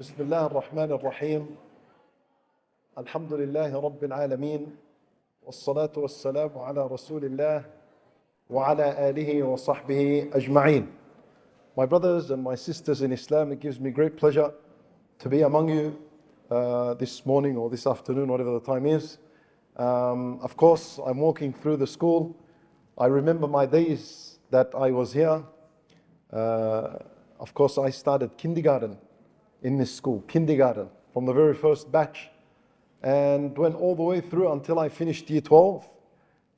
بسم الله الرحمن الرحيم الحمد لله رب العالمين والصلاة والسلام على رسول الله وعلى آله وصحبه أجمعين. My brothers and my sisters in Islam, it gives me great pleasure to be among you this morning or this afternoon, whatever the time is. Of course, I'm walking through the school. I remember my days that I was here. Of course, I started kindergarten in this school, kindergarten, from the very first batch, and went all the way through until I finished year 12.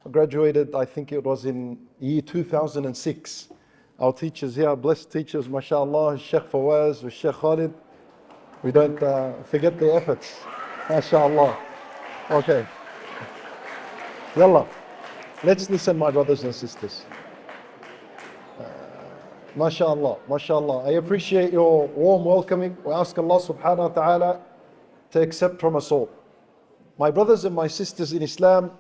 I graduated, I think it was in year 2006. Our teachers here, blessed teachers, mashallah, Sheikh Fawaz, Sheikh Khalid. We don't forget their efforts, mashallah. Okay. Yallah. Let's listen, my brothers and sisters. MashaAllah, MashaAllah. I appreciate your warm welcoming. We ask Allah subhanahu wa ta'ala to accept from us all. My brothers and my sisters in Islam,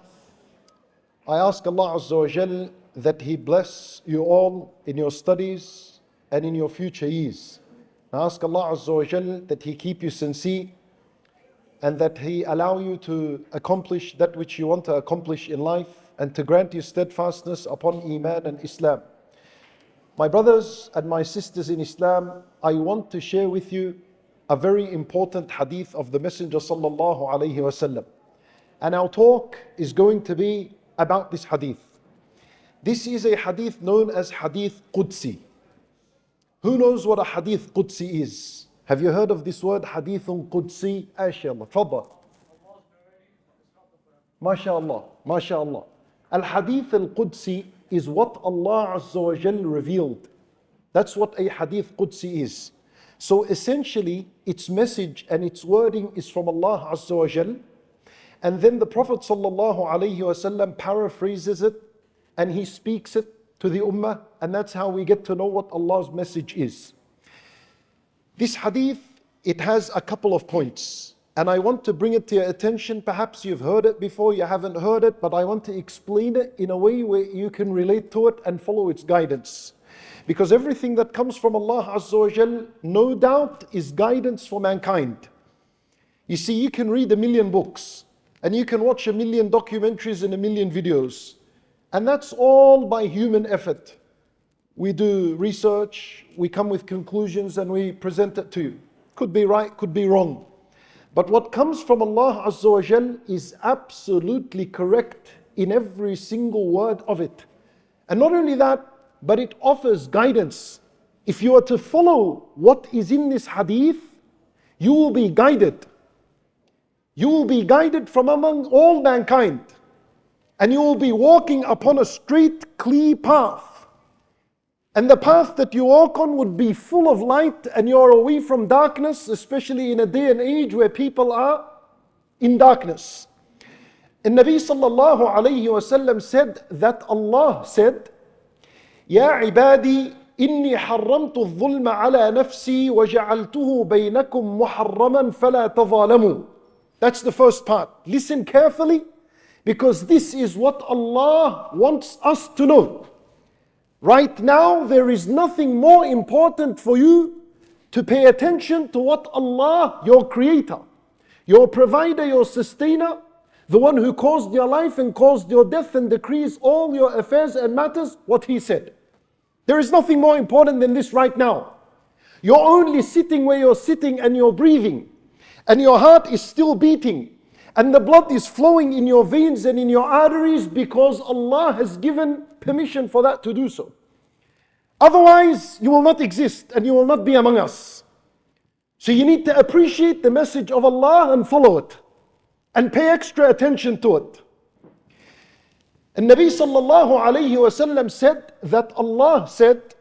I ask Allah Azza wa Jal that He bless you all in your studies and in your future years. I ask Allah Azza wa Jal that He keep you sincere and that He allow you to accomplish that which you want to accomplish in life and to grant you steadfastness upon Iman and Islam. My brothers and my sisters in Islam, I want to share with you a very important hadith of the Messenger sallallahu alaihi wasallam. And our talk is going to be about this hadith. This is a hadith known as Hadith Qudsi. Who knows what a Hadith Qudsi is? Have you heard of this word, Hadithun Qudsi? Ashallah, Fadda. MashaAllah, MashaAllah. Al-Hadith al-Qudsi is what Allah Azza wa Jal revealed. That's what a Hadith Qudsi is. So essentially, its message and its wording is from Allah Azza wa Jal. And then the Prophet Sallallahu Alaihi Wasallam paraphrases it and he speaks it to the Ummah. And that's how we get to know what Allah's message is. This hadith, it has a couple of points. And I want to bring it to your attention. Perhaps you've heard it before, you haven't heard it, but I want to explain it in a way where you can relate to it and follow its guidance. Because everything that comes from Allah Azza wa Jal, no doubt, is guidance for mankind. You see, you can read 1 million books, and you can watch 1 million documentaries and 1 million videos. And that's all by human effort. We do research, we come with conclusions, and we present it to you. Could be right, could be wrong. But what comes from Allah Azza wa Jal is absolutely correct in every single word of it. And not only that, but it offers guidance. If you are to follow what is in this hadith, you will be guided. You will be guided from among all mankind. And you will be walking upon a straight, clear path. And the path that you walk on would be full of light, and you're away from darkness, especially in a day and age where people are in darkness. And Nabi sallallahu alayhi wasallam said that Allah said, Ya ibadi, inni harramtu al-dhulma ala nafsi wa ja'altuhu baynakum muharraman fala tadhalamu. That's the first part. Listen carefully, because this is what Allah wants us to know. Right now, there is nothing more important for you to pay attention to what Allah, your creator, your provider, your sustainer, the one who caused your life and caused your death and decrees all your affairs and matters, what He said. There is nothing more important than this right now. You're only sitting where you're sitting and you're breathing, and your heart is still beating, and the blood is flowing in your veins and in your arteries because Allah has given permission for that to do so. Otherwise, you will not exist and you will not be among us. So you need to appreciate the message of Allah and follow it and pay extra attention to it. And Nabi sallallahu alayhi wasallam said that Allah said,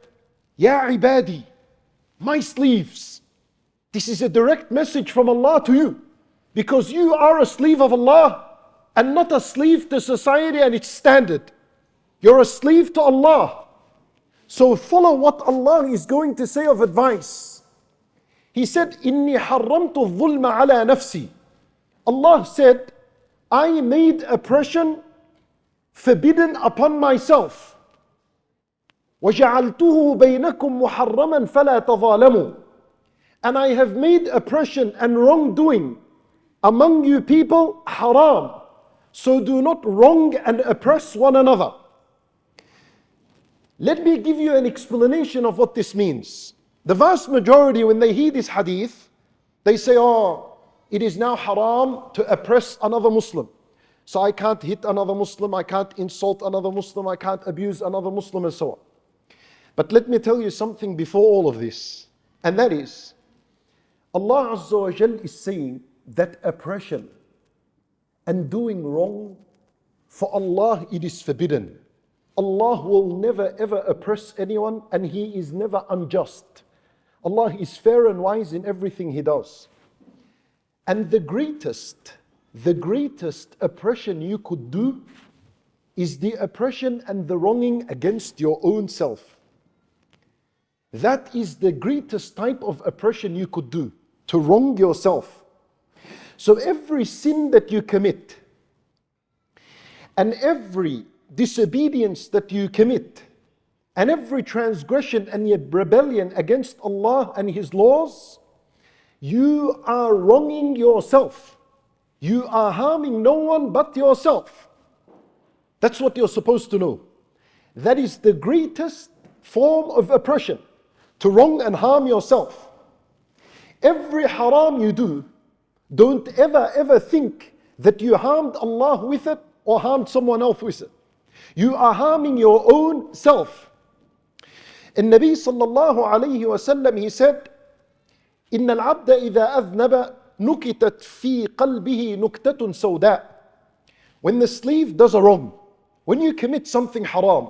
Ya ibadi, my slaves. This is a direct message from Allah to you. Because you are a slave of Allah and not a slave to society and its standard. You're a slave to Allah. So follow what Allah is going to say of advice. He said, Inni harramtu al-dhulma ala nafsi. Allah said, I made oppression forbidden upon myself. وَجَعَلْتُهُ بَيْنَكُمْ مُحَرَّمًا فَلَا تَظَالَمُوا. and I have made oppression and wrongdoing among you people haram. So do not wrong and oppress one another. Let me give you an explanation of what this means. The vast majority, when they hear this hadith, they say, oh, it is now haram to oppress another Muslim. So I can't hit another Muslim, I can't insult another Muslim, I can't abuse another Muslim, and so on. But let me tell you something before all of this. And that is, Allah Azza wa Jal is saying that oppression and doing wrong, for Allah it is forbidden. Allah will never ever oppress anyone, and He is never unjust. Allah is fair and wise in everything He does. And the greatest oppression you could do is the oppression and the wronging against your own self. That is the greatest type of oppression you could do, to wrong yourself. So every sin that you commit and every disobedience that you commit and every transgression and rebellion against Allah and His laws, you are wronging yourself. You are harming no one but yourself. That's what you're supposed to know. That is the greatest form of oppression, to wrong and harm yourself. Every haram you do, don't ever think that you harmed Allah with it or harmed someone else with it. You are harming your own self. And Nabi sallallahu alayhi wa sallam, he said, إن العبد إذا أذنب نكتت في قلبه نكتة سوداء. When the slave does a wrong, when you commit something haram,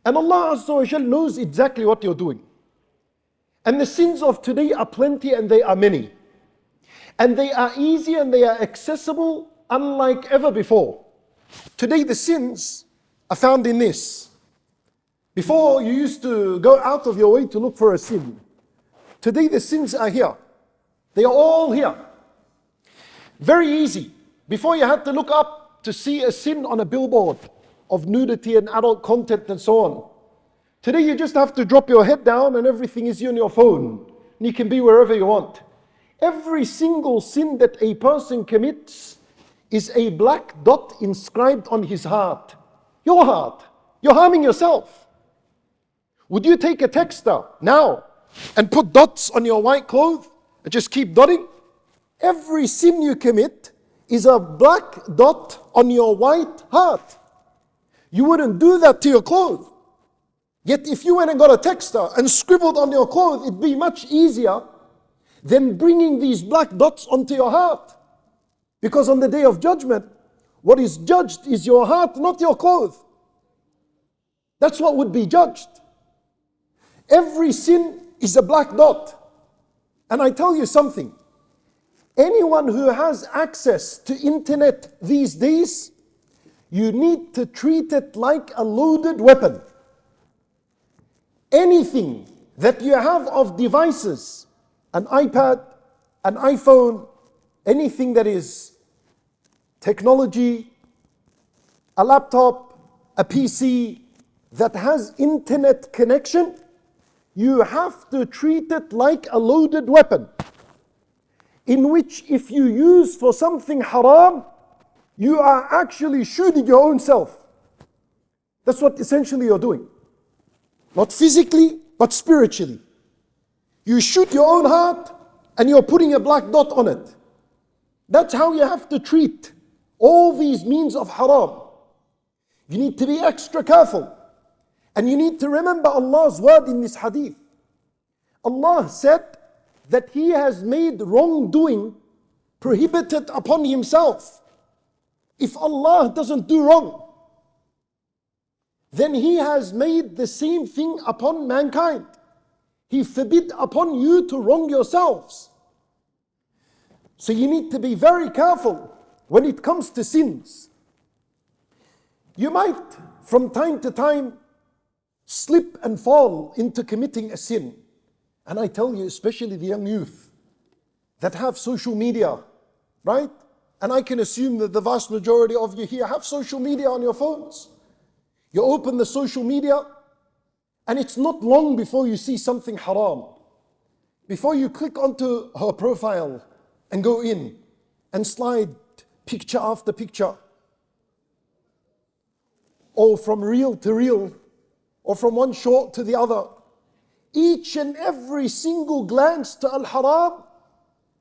and Allah Azza wa Jal knows exactly what you're doing. And the sins of today are plenty and they are many. And they are easy and they are accessible unlike ever before. Today the sins are found in this. Before you used to go out of your way to look for a sin. Today the sins are here. They are all here. Very easy. Before you had to look up to see a sin on a billboard of nudity and adult content and so on. Today you just have to drop your head down and everything is on your phone. And you can be wherever you want. Every single sin that a person commits is a black dot inscribed on his heart. Your heart. You're harming yourself. Would you take a texter now and put dots on your white clothes and just keep dotting? Every sin you commit is a black dot on your white heart. You wouldn't do that to your clothes. Yet if you went and got a texter and scribbled on your clothes, it'd be much easier than bringing these black dots onto your heart. Because on the day of judgment, what is judged is your heart, not your clothes. That's what would be judged. Every sin is a black dot. And I tell you something, anyone who has access to internet these days, you need to treat it like a loaded weapon. Anything that you have of devices, an iPad, an iPhone, anything that is technology, a laptop, a PC that has internet connection, you have to treat it like a loaded weapon, in which if you use for something haram, you are actually shooting your own self. That's what essentially you're doing. Not physically, but spiritually. You shoot your own heart and you're putting a black dot on it. That's how you have to treat all these means of haram. You need to be extra careful. And you need to remember Allah's word in this hadith. Allah said that He has made wrongdoing prohibited upon Himself. If Allah doesn't do wrong, then He has made the same thing upon mankind. He forbid upon you to wrong yourselves. So you need to be very careful when it comes to sins. You might, from time to time, slip and fall into committing a sin. And I tell you, especially the young youth that have social media, right? And I can assume that the vast majority of you here have social media on your phones. You open the social media, and it's not long before you see something haram. Before you click onto her profile and go in and slide picture after picture, or from reel to reel, or from one short to the other, each and every single glance to al-haram,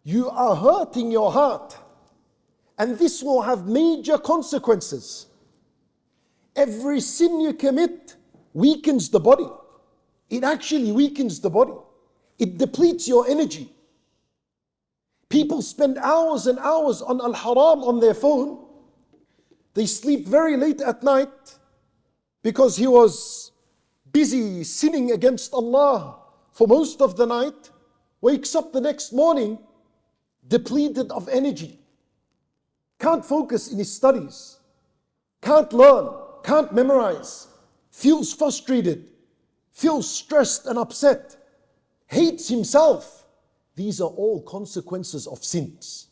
you are hurting your heart. And this will have major consequences. Every sin you commit weakens the body. It actually weakens the body. It depletes your energy. People spend hours and hours on al-haram on their phone. They sleep very late at night because he was busy sinning against Allah for most of the night, wakes up the next morning depleted of energy, can't focus in his studies, can't learn, can't memorize, feels frustrated, feels stressed and upset, hates himself. These are all consequences of sins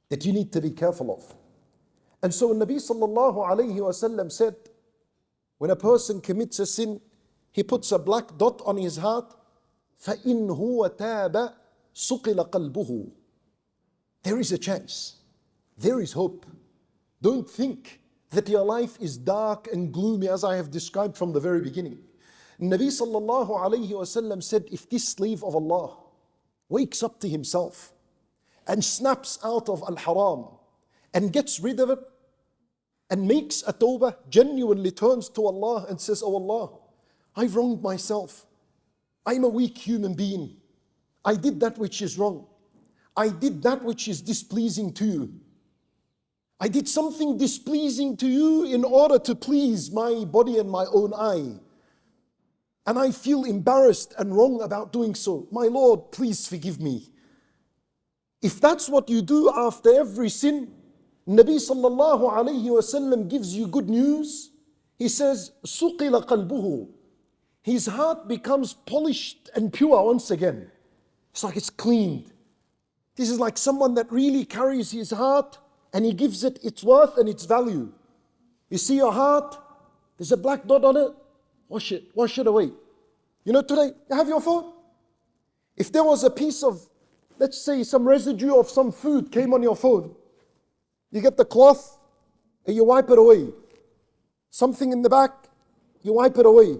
that you need to be careful of. And so Nabi sallallahu alayhi wasallam said, when a person commits a sin, he puts a black dot on his heart, فَإِنْ هُوَ تَابَ سُقِلَ قَلْبُهُ. There is a chance. There is hope. Don't think that your life is dark and gloomy as I have described from the very beginning. Nabi sallallahu alayhi wasallam said, if this slave of Allah wakes up to himself and snaps out of al-haram and gets rid of it and makes a tawbah, genuinely turns to Allah and says, oh Allah, I've wronged myself. I'm a weak human being. I did that which is wrong. I did that which is displeasing to you. I did something displeasing to you in order to please my body and my own eye. And I feel embarrassed and wrong about doing so. My Lord, please forgive me. If that's what you do after every sin, Nabi sallallahu alayhi wasallam gives you good news. He says, سُقِلَ قَلْبُهُ. His heart becomes polished and pure once again. It's like it's cleaned. This is like someone that really carries his heart and he gives it its worth and its value. You see your heart, there's a black dot on it, wash it away. You know, today, you have your phone. If there was a piece of, let's say, some residue of some food came on your phone, you get the cloth and you wipe it away. Something in the back, you wipe it away.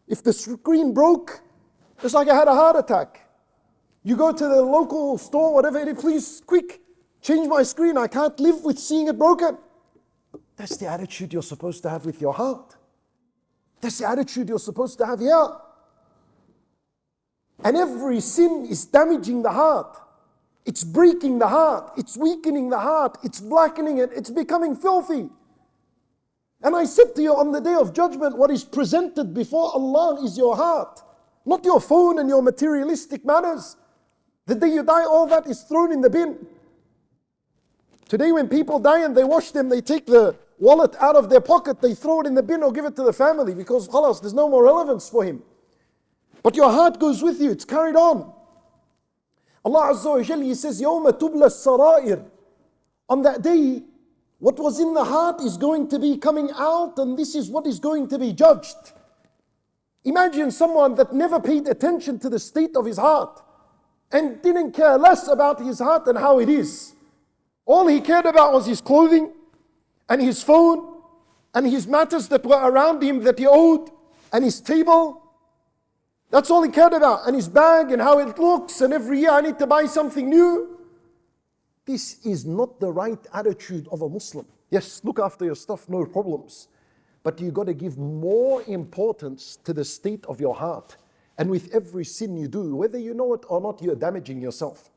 If the screen broke, it's like I had a heart attack. You go to the local store, whatever it is, please, quick, change my screen. I can't live with seeing it broken. That's the attitude you're supposed to have with your heart. That's the attitude you're supposed to have here. And every sin is damaging the heart. It's breaking the heart. It's weakening the heart. It's blackening it. It's becoming filthy. And I said to you on the day of judgment, what is presented before Allah is your heart, not your phone and your materialistic matters. The day you die, all that is thrown in the bin. Today when people die and they wash them, they take the wallet out of their pocket, they throw it in the bin or give it to the family because khalas, there's no more relevance for him. But your heart goes with you, it's carried on. Allah Azza wa Jalla, He says, يَوْمَ تُبْلَى السَّرَائِرِ. On that day, what was in the heart is going to be coming out, and this is what is going to be judged. Imagine someone that never paid attention to the state of his heart and didn't care less about his heart and how it is. All he cared about was his clothing and his phone and his matters that were around him that he owed and his table. That's all he cared about, and his bag and how it looks, and every year I need to buy something new. This is not the right attitude of a Muslim. Yes, look after your stuff, no problems. But you got to give more importance to the state of your heart. And with every sin you do, whether you know it or not, you're damaging yourself.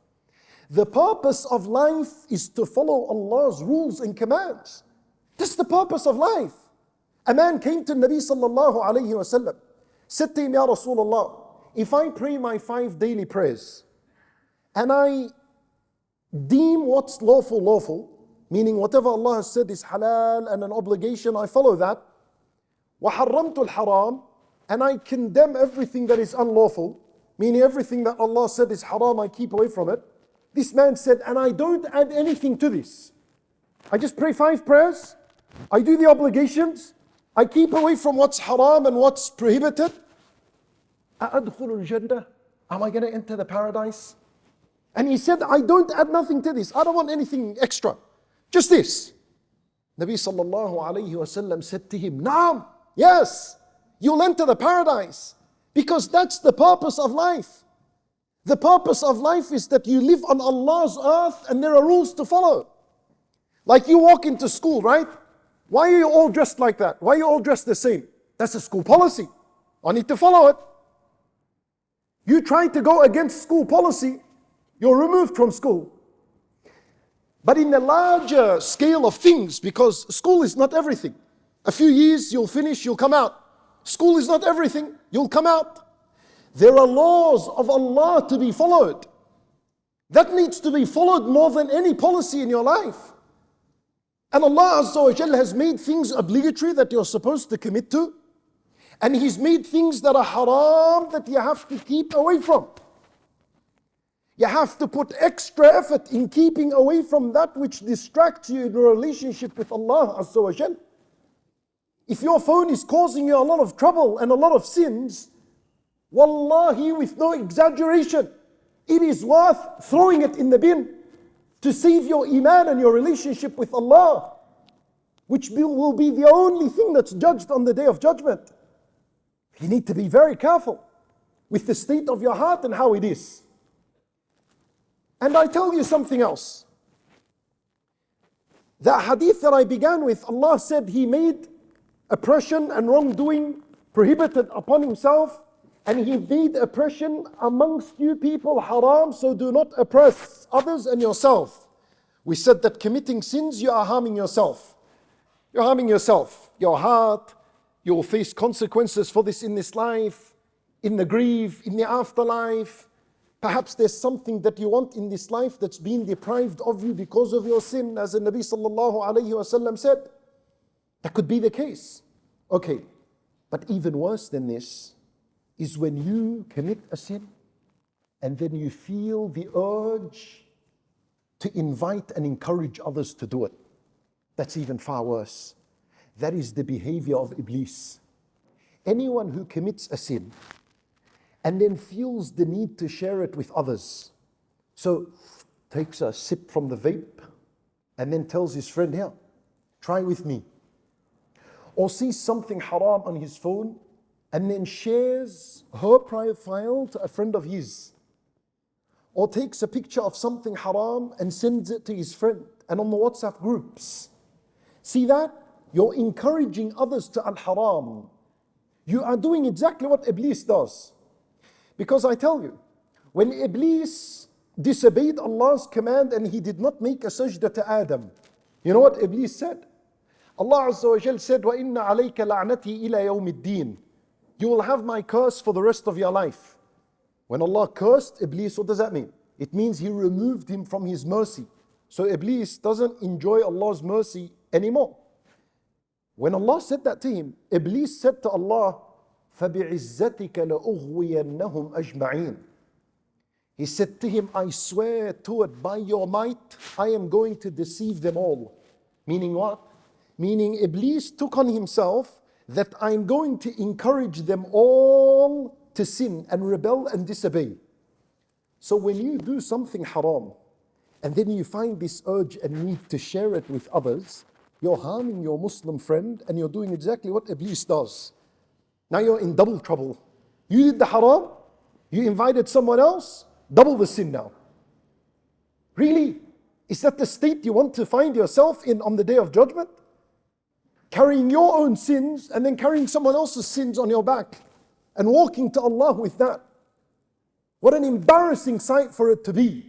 The purpose of life is to follow Allah's rules and commands. That's the purpose of life. A man came to Nabi sallallahu alayhi wasallam, said to him, Ya Rasulullah, if I pray my 5 daily prayers and I deem what's lawful, meaning whatever Allah has said is halal and an obligation, I follow that. وَحَرَّمْتُ الْحَرَامِ, and I condemn everything that is unlawful, meaning everything that Allah said is haram, I keep away from it. This man said, and I don't add anything to this. I just pray 5 prayers, I do the obligations, I keep away from what's haram and what's prohibited. أَأَدْخُلُ الْجَنَّةِ, Am I going to enter the paradise? And he said, I don't add nothing to this. I don't want anything extra. Just this. Nabi sallallahu alayhi wasallam said to him, Naam, yes, you'll enter the paradise. Because that's the purpose of life. The purpose of life is that you live on Allah's earth and there are rules to follow. Like you walk into school, right? Why are you all dressed like that? Why are you all dressed the same? That's a school policy. I need to follow it. You try to go against school policy, you're removed from school. But in the larger scale of things, because school is not everything. A few years, you'll finish, you'll come out. School is not everything, you'll come out. There are laws of Allah to be followed. That needs to be followed more than any policy in your life. And Allah Azza wa Jalla has made things obligatory that you're supposed to commit to. And He's made things that are haram that you have to keep away from. You have to put extra effort in keeping away from that which distracts you in your relationship with Allah Azza wa Jalla. If your phone is causing you a lot of trouble and a lot of sins, wallahi, with no exaggeration, it is worth throwing it in the bin to save your iman and your relationship with Allah, which will be the only thing that's judged on the Day of Judgment. You need to be very careful with the state of your heart and how it is. And I tell you something else. The hadith that I began with, Allah said He made oppression and wrongdoing prohibited upon Himself, and He made oppression amongst you people haram, so do not oppress others and yourself. We said that committing sins, you are harming yourself. You're harming yourself, your heart. You will face consequences for this in this life, in the grave, in the afterlife. Perhaps there's something that you want in this life that's been deprived of you because of your sin, as the Nabi sallallahu alayhi wasallam said. That could be the case. Okay, but even worse than this is when you commit a sin and then you feel the urge to invite and encourage others to do it. That's even far worse. That is the behavior of Iblis. Anyone who commits a sin and then feels the need to share it with others, so takes a sip from the vape and then tells his friend, here, try with me. Or sees something haram on his phone and then shares her profile to a friend of his. Or takes a picture of something haram and sends it to his friend and on the WhatsApp groups. See that? You're encouraging others to al-haram. You are doing exactly what Iblis does. Because I tell you, when Iblis disobeyed Allah's command and he did not make a sajda to Adam, you know what Iblis said? Allah Azza wa Jal said, وَإِنَّ عَلَيْكَ لَعْنَتِي إِلَى يَوْمِ الدِّينِ. You will have my curse for the rest of your life. When Allah cursed Iblis, what does that mean? It means He removed him from His mercy. So Iblis doesn't enjoy Allah's mercy anymore. When Allah said that to him, Iblis said to Allah, فَبِعِزَّتِكَ لَأُغْوِيَنَّهُمْ أَجْمَعِينَ. He said to him, I swear to it, by your might, I am going to deceive them all. Meaning what? Meaning Iblis took on himself that I'm going to encourage them all to sin and rebel and disobey. So when you do something haram, and then you find this urge and need to share it with others, you're harming your Muslim friend and you're doing exactly what Iblis does. Now you're in double trouble. You did the haram, you invited someone else, double the sin now. Really? Is that the state you want to find yourself in on the Day of Judgment? Carrying your own sins and then carrying someone else's sins on your back and walking to Allah with that. What an embarrassing sight for it to be.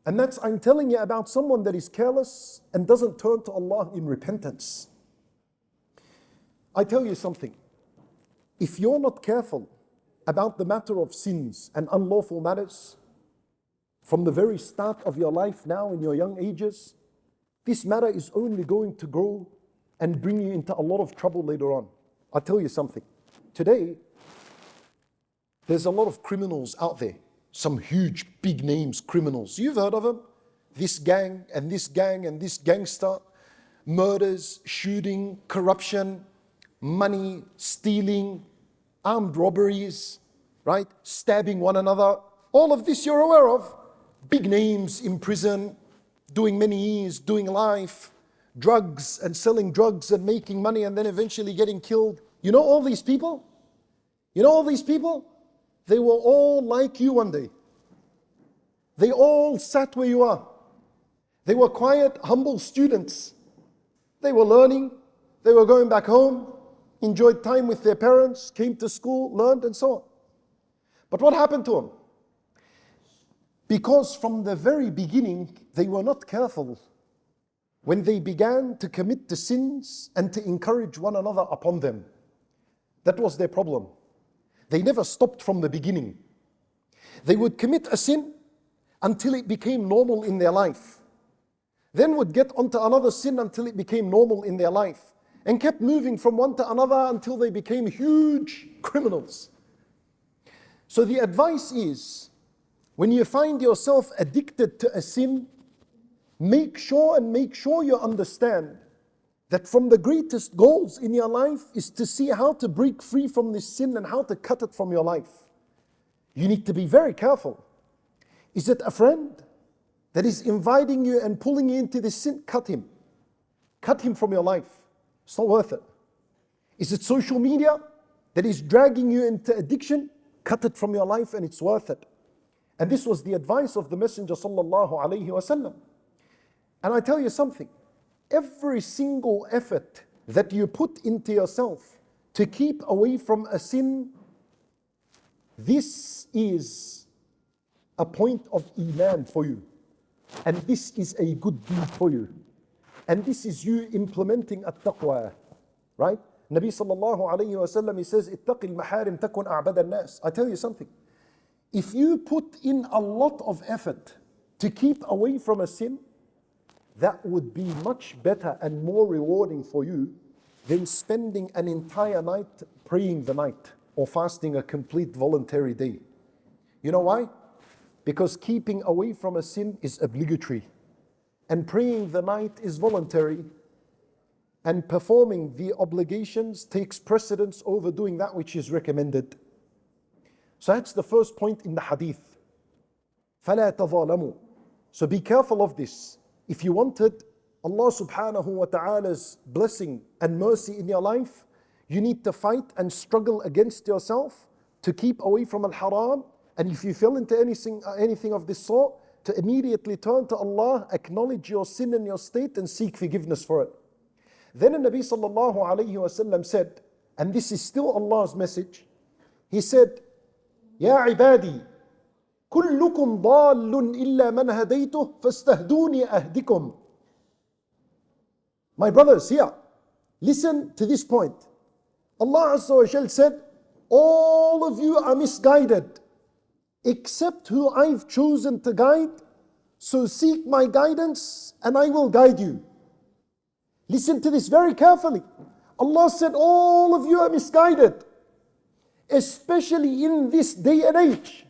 And that's, I'm telling you about someone that is careless and doesn't turn to Allah in repentance. I tell you something. If you're not careful about the matter of sins and unlawful matters, from the very start of your life now in your young ages, this matter is only going to grow and bring you into a lot of trouble later on. I'll tell you something. Today, there's a lot of criminals out there. Some huge, big names, criminals. You've heard of them. This gang and this gang and this gangster. Murders, shooting, corruption, money, stealing, armed robberies, right? Stabbing one another. All of this you're aware of. Big names in prison, doing many years, doing life, drugs and selling drugs and making money and then eventually getting killed. You know all these people? You know all these people? They were all like you one day. They all sat where you are. They were quiet, humble students. They were learning. They were going back home, enjoyed time with their parents, came to school, learned and so on. But what happened to them? Because from the very beginning, they were not careful when they began to commit the sins and to encourage one another upon them. That was their problem. They never stopped from the beginning. They would commit a sin until it became normal in their life. Then would get onto another sin until it became normal in their life. And kept moving from one to another until they became huge criminals. So the advice is, when you find yourself addicted to a sin, make sure you understand that from the greatest goals in your life is to see how to break free from this sin and how to cut it from your life. You need to be very careful. Is it a friend that is inviting you and pulling you into this sin? Cut him. Cut him from your life. It's not worth it. Is it social media that is dragging you into addiction? Cut it from your life and it's worth it. And this was the advice of the Messenger sallallahu alaihi wasallam. And I tell you something, every single effort that you put into yourself to keep away from a sin, this is a point of iman for you. And this is a good deed for you. And this is you implementing at-taqwa, right? Nabi sallallahu alayhi wa sallam, he says, اتَّقِ الْمَحَارِمْ تَكُنْ أَعْبَدَ النَّاسِ. I tell you something. If you put in a lot of effort to keep away from a sin, that would be much better and more rewarding for you than spending an entire night praying the night or fasting a complete voluntary day. You know why? Because keeping away from a sin is obligatory. And praying the night is voluntary, and performing the obligations takes precedence over doing that which is recommended. So that's the first point in the hadith. فَلَا تَظَالَمُوا. So be careful of this. If you wanted Allah subhanahu wa ta'ala's blessing and mercy in your life, you need to fight and struggle against yourself to keep away from al-haram. And if you fell into anything of this sort, to immediately turn to Allah, acknowledge your sin and your state and seek forgiveness for it. Then the Nabi sallallahu alayhi wa sallam said, and this is still Allah's message, he said, يا عبادي كلكم ضال إلا من هديته فاستهدوني أهدكم. My brothers here, listen to this point. Allah Azza wa Jal said, all of you are misguided except who I've chosen to guide, so seek my guidance and I will guide you. Listen to this very carefully. Allah said all of you are misguided, especially in this day and age.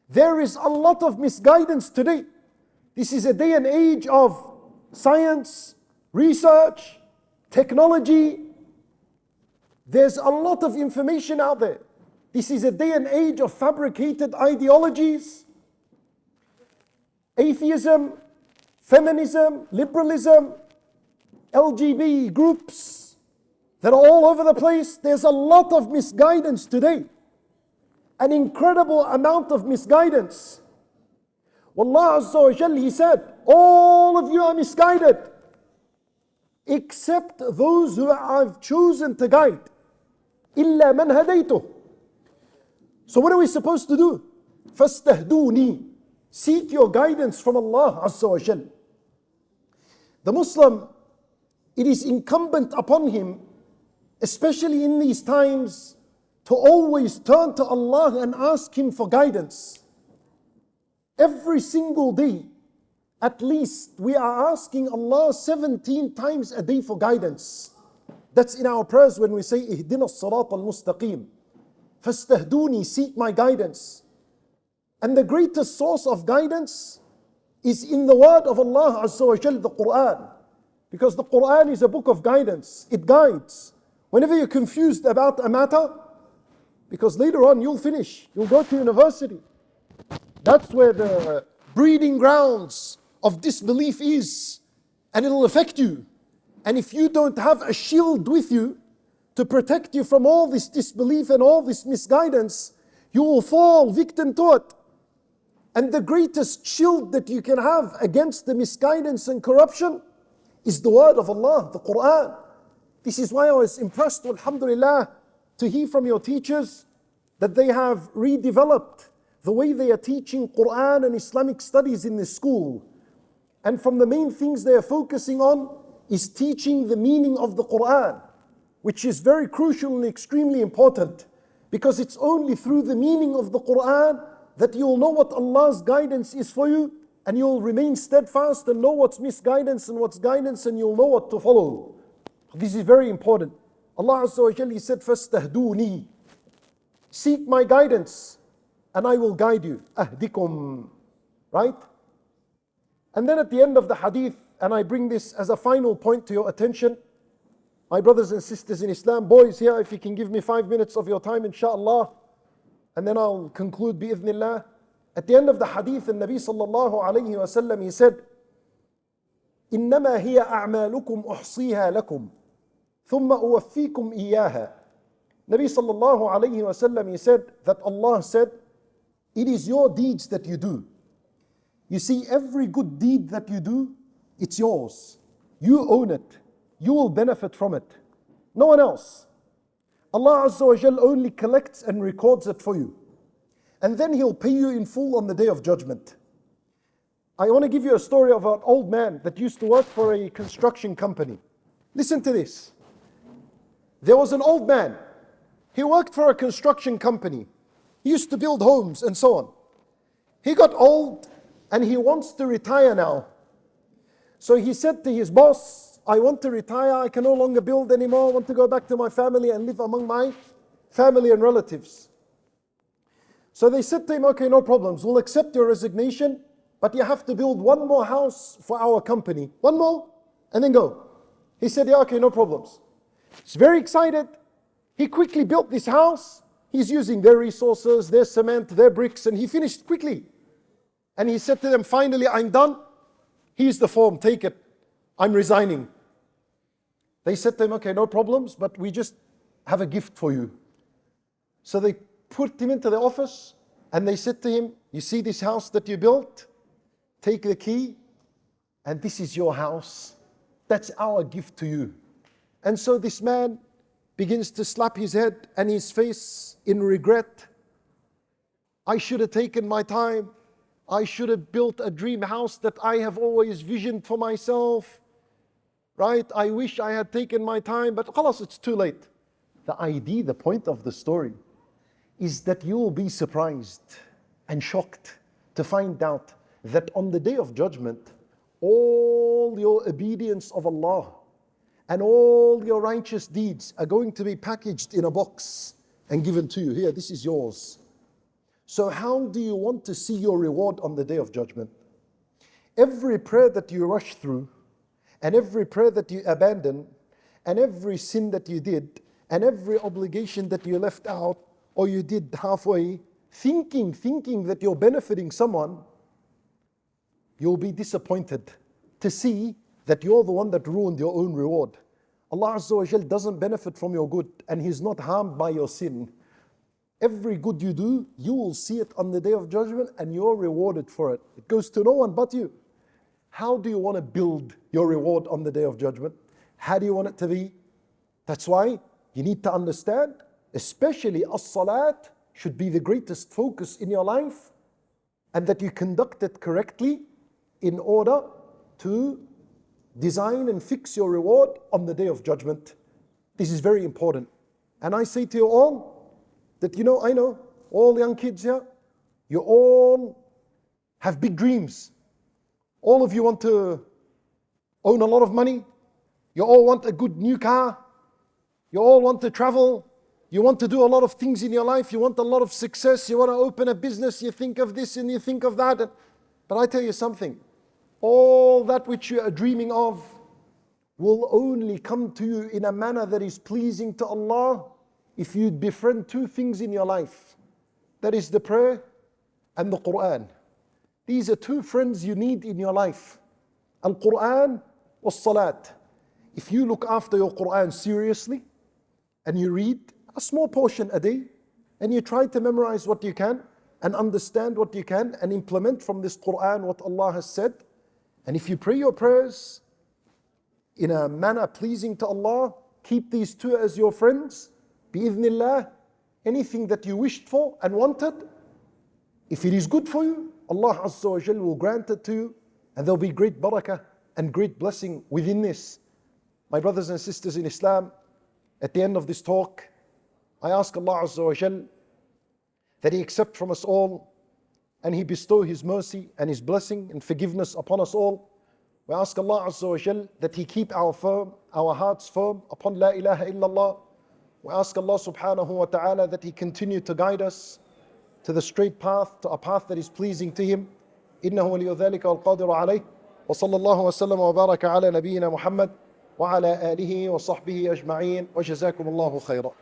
There is a lot of misguidance today. This is a day and age of science, research, technology. There's a lot of information out there. This is a day and age of fabricated ideologies, atheism, feminism, liberalism, LGBT groups that are all over the place. There's a lot of misguidance today. An incredible amount of misguidance. Wallah Azza wa Jal, He said, all of you are misguided except those who I've chosen to guide. إِلَّا مَنْ هَدَيْتُهُ. So what are we supposed to do? فَاسْتَهْدُونِي. Seek your guidance from Allah Azza wa Jal. The Muslim, it is incumbent upon him, especially in these times, to always turn to Allah and ask Him for guidance. Every single day, at least we are asking Allah 17 times a day for guidance. That's in our prayers when we say, اهدنا الصراط المستقيم. فاستهدوني, seek my guidance. And the greatest source of guidance is in the word of Allah Azza wa Jal, the Quran. Because the Quran is a book of guidance. It guides. Whenever you're confused about a matter, Because later on you'll finish, you'll go to university. That's where the breeding grounds of disbelief is, and it'll affect you. And if you don't have a shield with you to protect you from all this disbelief and all this misguidance, you will fall victim to it. And the greatest shield that you can have against the misguidance and corruption is the word of Allah, the Quran. This is why I was impressed, alhamdulillah, to hear from your teachers that they have redeveloped the way they are teaching Quran and Islamic studies in the school. And from the main things they are focusing on is teaching the meaning of the Quran, which is very crucial and extremely important, because it's only through the meaning of the Quran that you'll know what Allah's guidance is for you, and you'll remain steadfast and know what's misguidance and what's guidance, and you'll know what to follow. This is very important. Allah Azza wa Jalla said, فَاسْتَهْدُونِي, seek my guidance and I will guide you. أَهْدِكُمْ, right? And then at the end of the hadith, and I bring this as a final point to your attention, my brothers and sisters in Islam, boys here, if you can give me 5 minutes of your time, inshallah, and then I'll conclude bi'idhnillah. At the end of the hadith, the Nabi sallallahu alayhi wa sallam, he said, إِنَّمَا هِيَ أَعْمَالُكُمْ أُحْصِيهَا لَكُمْ ثُمَّ أُوَفِّيكُمْ إِيَّاهَا. Nabi sallallahu alayhi wa sallam, he said that Allah said, it is your deeds that you do. You see, every good deed that you do, it's yours. You own it. You will benefit from it. No one else. Allah Azza wa Jal only collects and records it for you. And then He'll pay you in full on the Day of Judgment. I want to give you a story of an old man that used to work for a construction company. Listen to this. There was an old man. He worked for a construction company. He used to build homes and so on. He got old and he wants to retire now. So he said to his boss, I want to retire, I can no longer build anymore, I want to go back to my family and live among my family and relatives. So they said to him, okay, no problems, we'll accept your resignation, but you have to build one more house for our company. One more, and then go. He said, yeah, okay, no problems. He's very excited. He quickly built this house. He's using their resources, their cement, their bricks, and he finished quickly. And he said to them, finally, I'm done. Here's the form, take it. I'm resigning. They said to him, okay, no problems, but we just have a gift for you. So they put him into the office and they said to him, you see this house that you built? Take the key and this is your house. That's our gift to you. And so this man begins to slap his head and his face in regret. I should have taken my time. I should have built a dream house that I have always visioned for myself. Right? I wish I had taken my time, but khalas, it's too late. The idea, the point of the story is that you will be surprised and shocked to find out that on the Day of Judgment, all your obedience of Allah and all your righteous deeds are going to be packaged in a box and given to you. Here, this is yours. So how do you want to see your reward on the Day of Judgment? Every prayer that you rush through, and every prayer that you abandon, and every sin that you did, and every obligation that you left out, or you did halfway, thinking that you're benefiting someone, you'll be disappointed to see that you're the one that ruined your own reward. Allah Azza wa Jal doesn't benefit from your good, and He's not harmed by your sin. Every good you do, you will see it on the Day of Judgment, and you're rewarded for it. It goes to no one but you. How do you want to build your reward on the Day of Judgment? How do you want it to be? That's why you need to understand, especially as-salat should be the greatest focus in your life, and that you conduct it correctly in order to design and fix your reward on the Day of Judgment. This is very important. And I say to you all that, I know, all young kids here, you all have big dreams. All of you want to own a lot of money. You all want a good new car. You all want to travel. You want to do a lot of things in your life. You want a lot of success. You want to open a business. You think of this and you think of that. But I tell you something. All that which you are dreaming of will only come to you in a manner that is pleasing to Allah if you'd befriend two things in your life, that is the prayer and the Quran. These are two friends you need in your life. Al-Quran was Salat. If you look after your Quran seriously and you read a small portion a day and you try to memorize what you can and understand what you can and implement from this Quran what Allah has said, and if you pray your prayers in a manner pleasing to Allah, keep these two as your friends, bi'idhnillah, anything that you wished for and wanted, if it is good for you, Allah Azza wa Jal will grant it to you, and there'll be great barakah and great blessing within this. My brothers and sisters in Islam, at the end of this talk, I ask Allah Azza wa Jal that He accept from us all and He bestow His mercy and His blessing and forgiveness upon us all. We ask Allah Azza wa Jal that He keep our hearts firm upon La ilaha illallah. We ask Allah subhanahu wa ta'ala that He continue to guide us to the straight path, to a path that is pleasing to Him. إنه ولي ذلك والقادر عليه وصلى الله وسلم وبارك على نبينا محمد وعلى آله وصحبه أجمعين وجزاكم الله خيرا.